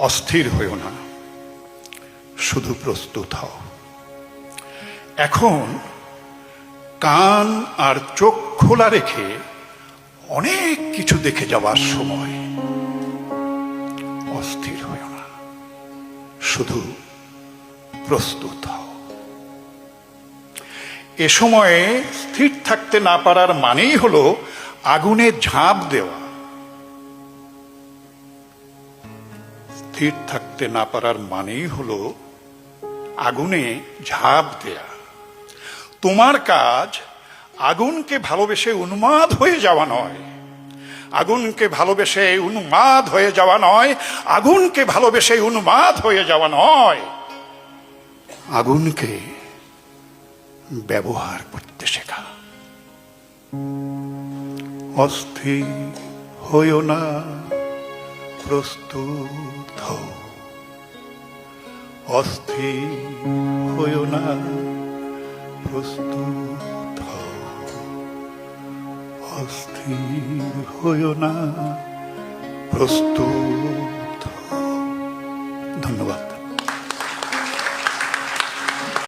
অস্থির হইও না, শুধু প্রস্তুত হও। এখন কান আর চোখ খোলা রেখে অনেক কিছু দেখে যাওয়ার সময়। অস্থির হইও না, শুধু প্রস্তুত হও। এ সময়ে স্থির থাকতে না পারার মানেই হলো আগুনে ঝাঁপ দেওয়া। স্থির থাকতে না পারার মানেই হলো আগুনে ঝাঁপ দেয়া। তোমার কাজ আগুনকে ভালোবেসে উন্মাদ হয়ে যাওয়া নয়, আগুনকে ভালোবেসে উন্মাদ হয়ে যাওয়া নয়, আগুনকে ভালোবেসে উন্মাদ হয়ে যাওয়া নয়, আগুনকে ব্যবহার করতে শেখা। অস্থির হইও না, প্রস্তুত হও। অস্থির হইও না, প্রস্তুত হও। অস্থির হইও না, প্রস্তুত